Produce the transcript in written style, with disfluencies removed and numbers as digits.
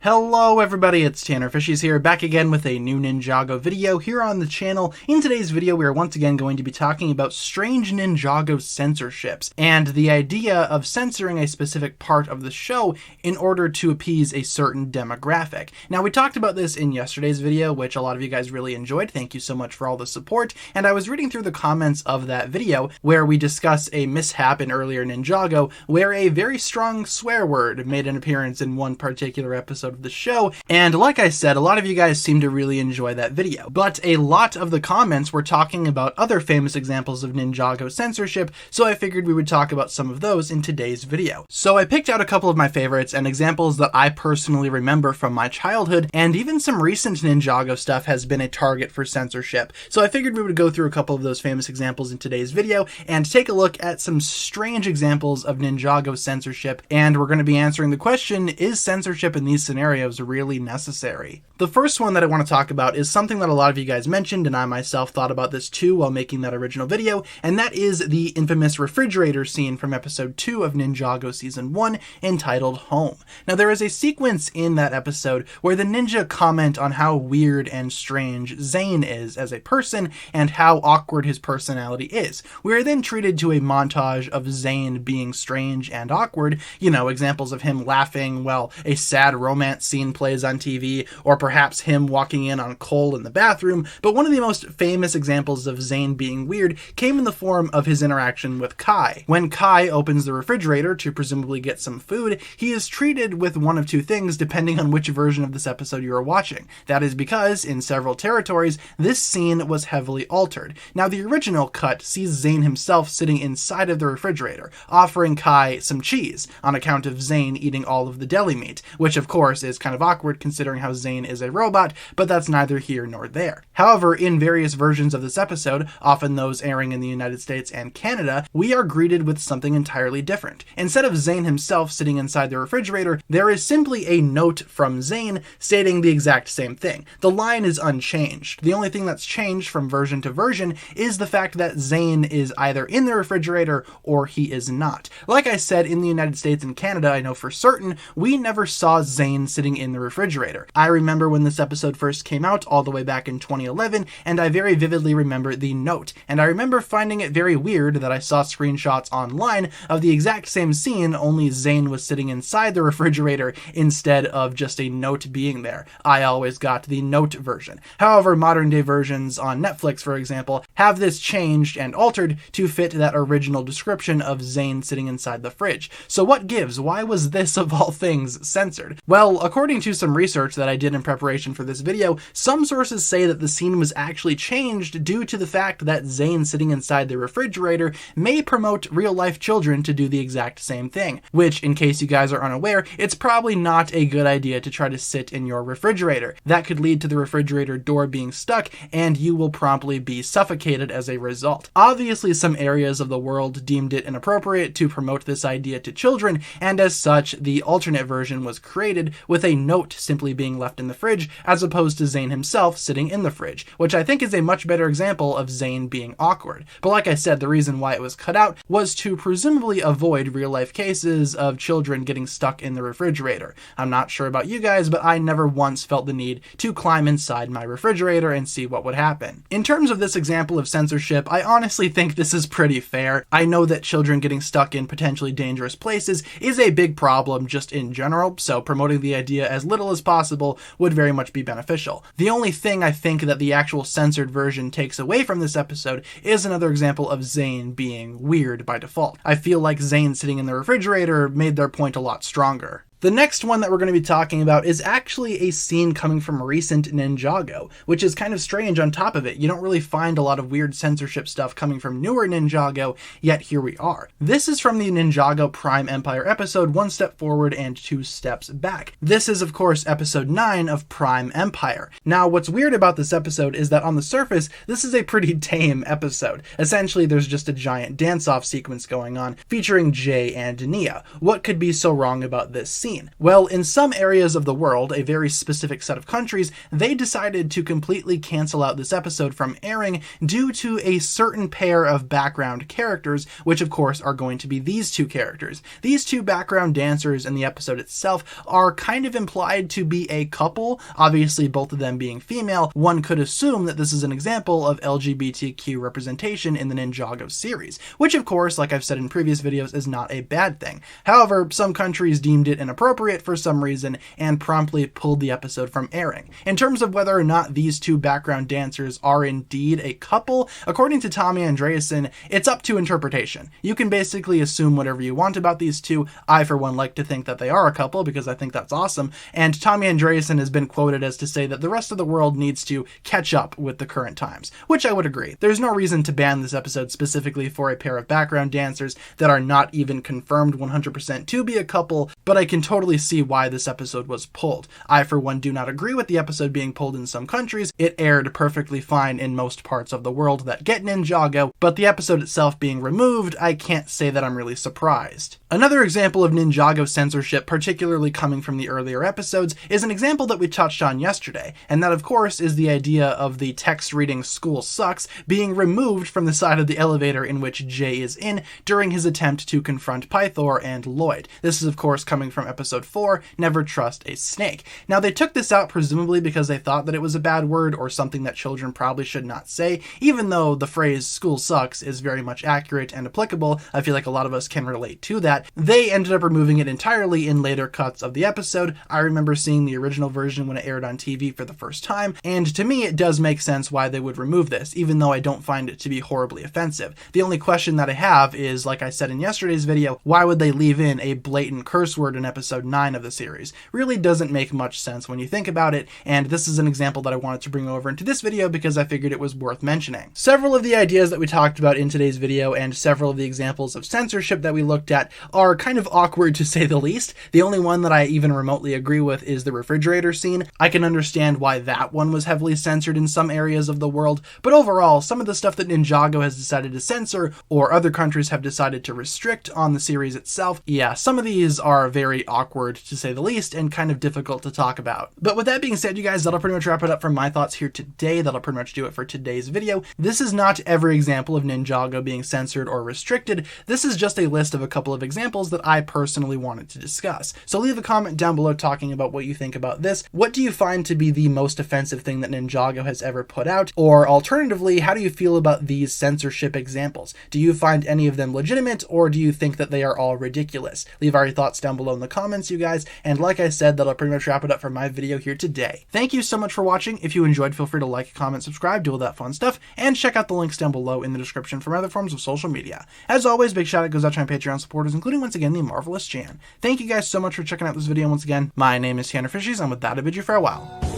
Hello everybody, it's TannerFishies here, back again with a new Ninjago video here on the channel. In today's video, we are once again going to be talking about strange Ninjago censorships, and the idea of censoring a specific part of the show in order to appease a certain demographic. Now, we talked about this in yesterday's video, which a lot of you guys really enjoyed. Thank you so much for all the support, and I was reading through the comments of that video where we discuss a mishap in earlier Ninjago where a very strong swear word made an appearance in one particular episode of the show, and like I said, a lot of you guys seem to really enjoy that video. But a lot of the comments were talking about other famous examples of Ninjago censorship, so I figured we would talk about some of those in today's video. So I picked out a couple of my favorites and examples that I personally remember from my childhood, and even some recent Ninjago stuff has been a target for censorship. So I figured we would go through a couple of those famous examples in today's video and take a look at some strange examples of Ninjago censorship, and we're going to be answering the question, is censorship in these scenarios really necessary? The first one that I want to talk about is something that a lot of you guys mentioned, and I myself thought about this too while making that original video, and that is the infamous refrigerator scene from episode 2 of Ninjago season 1 entitled Home. Now, there is a sequence in that episode where the ninja comment on how weird and strange Zane is as a person and how awkward his personality is. We are then treated to a montage of Zane being strange and awkward, you know, examples of him laughing while a sad romance scene plays on TV, or perhaps him walking in on Cole in the bathroom. But one of the most famous examples of Zane being weird came in the form of his interaction with Kai. When Kai opens the refrigerator to presumably get some food, he is treated with one of two things depending on which version of this episode you are watching. That is because, in several territories, this scene was heavily altered. Now, the original cut sees Zane himself sitting inside of the refrigerator, offering Kai some cheese, on account of Zane eating all of the deli meat, which of course is kind of awkward considering how Zane is a robot, but that's neither here nor there. However, in various versions of this episode, often those airing in the United States and Canada, we are greeted with something entirely different. Instead of Zane himself sitting inside the refrigerator, there is simply a note from Zane stating the exact same thing. The line is unchanged. The only thing that's changed from version to version is the fact that Zane is either in the refrigerator or he is not. Like I said, in the United States and Canada, I know for certain, we never saw Zane sitting in the refrigerator. I remember when this episode first came out all the way back in 2011, and I very vividly remember the note. And I remember finding it very weird that I saw screenshots online of the exact same scene, only Zane was sitting inside the refrigerator instead of just a note being there. I always got the note version. However, modern day versions on Netflix, for example, have this changed and altered to fit that original description of Zane sitting inside the fridge. So what gives? Why was this, of all things, censored? Well, according to some research that I did in preparation for this video, some sources say that the scene was actually changed due to the fact that Zane sitting inside the refrigerator may promote real-life children to do the exact same thing, which, in case you guys are unaware, it's probably not a good idea to try to sit in your refrigerator. That could lead to the refrigerator door being stuck, and you will promptly be suffocated as a result. Obviously, some areas of the world deemed it inappropriate to promote this idea to children, and as such, the alternate version was created with a note simply being left in the fridge, as opposed to Zane himself sitting in the fridge, which I think is a much better example of Zane being awkward. But like I said, the reason why it was cut out was to presumably avoid real-life cases of children getting stuck in the refrigerator. I'm not sure about you guys, but I never once felt the need to climb inside my refrigerator and see what would happen. In terms of this example of censorship, I honestly think this is pretty fair. I know that children getting stuck in potentially dangerous places is a big problem just in general, so promoting the idea as little as possible would very much be beneficial. The only thing I think that the actual censored version takes away from this episode is another example of Zane being weird by default. I feel like Zane sitting in the refrigerator made their point a lot stronger. The next one that we're going to be talking about is actually a scene coming from recent Ninjago, which is kind of strange on top of it. You don't really find a lot of weird censorship stuff coming from newer Ninjago, yet here we are. This is from the Ninjago Prime Empire episode, 1 Step Forward and 2 Steps Back. This is, of course, episode 9 of Prime Empire. Now, what's weird about this episode is that on the surface, this is a pretty tame episode. Essentially, there's just a giant dance-off sequence going on, featuring Jay and Nia. What could be so wrong about this scene? seen? Well, in some areas of the world, a very specific set of countries, they decided to completely cancel out this episode from airing due to a certain pair of background characters, which of course are going to be these two characters. These two background dancers in the episode itself are kind of implied to be a couple, obviously both of them being female. One could assume that this is an example of LGBTQ representation in the Ninjago series, which of course, like I've said in previous videos, is not a bad thing. However, some countries deemed it inappropriate for some reason and promptly pulled the episode from airing. In terms of whether or not these two background dancers are indeed a couple, according to Tommy Andreasen, it's up to interpretation. You can basically assume whatever you want about these two. I, for one, like to think that they are a couple because I think that's awesome, and Tommy Andreasen has been quoted as to say that the rest of the world needs to catch up with the current times, which I would agree. There's no reason to ban this episode specifically for a pair of background dancers that are not even confirmed 100% to be a couple, but I can totally see why this episode was pulled. I, for one, do not agree with the episode being pulled in some countries. It aired perfectly fine in most parts of the world that get Ninjago, but the episode itself being removed, I can't say that I'm really surprised. Another example of Ninjago censorship, particularly coming from the earlier episodes, is an example that we touched on yesterday, and that of course is the idea of the text reading "School Sucks" being removed from the side of the elevator in which Jay is in during his attempt to confront Pythor and Lloyd. This is of course coming from episode 4, Never Trust a Snake. Now they took this out presumably because they thought that it was a bad word or something that children probably should not say, even though the phrase "school sucks" is very much accurate and applicable. I feel like a lot of us can relate to that. They ended up removing it entirely in later cuts of the episode. I remember seeing the original version when it aired on TV for the first time, and to me it does make sense why they would remove this, even though I don't find it to be horribly offensive. The only question that I have is, like I said in yesterday's video, why would they leave in a blatant curse word in episode 9 of the series? Really doesn't make much sense when you think about it, and this is an example that I wanted to bring over into this video because I figured it was worth mentioning. Several of the ideas that we talked about in today's video and several of the examples of censorship that we looked at are kind of awkward to say the least. The only one that I even remotely agree with is the refrigerator scene. I can understand why that one was heavily censored in some areas of the world, but overall, some of the stuff that Ninjago has decided to censor or other countries have decided to restrict on the series itself, yeah, some of these are very awkward to say the least and kind of difficult to talk about. But with that being said, you guys, that'll pretty much wrap it up for my thoughts here today. That'll pretty much do it for today's video. This is not every example of Ninjago being censored or restricted. This is just a list of a couple of examples that I personally wanted to discuss. So leave a comment down below talking about what you think about this. What do you find to be the most offensive thing that Ninjago has ever put out? Or alternatively, how do you feel about these censorship examples? Do you find any of them legitimate, or do you think that they are all ridiculous? Leave all your thoughts down below in the comments, you guys, and like I said, that'll pretty much wrap it up for my video here today. Thank you so much for watching. If you enjoyed, feel free to like, comment, subscribe, do all that fun stuff, and check out the links down below in the description for my other forms of social media. As always, big shout out goes out to my Patreon supporters, including once again the marvelous Jan. Thank you guys so much for checking out this video once again. My name is TannerFishies, and with that I bid you farewell.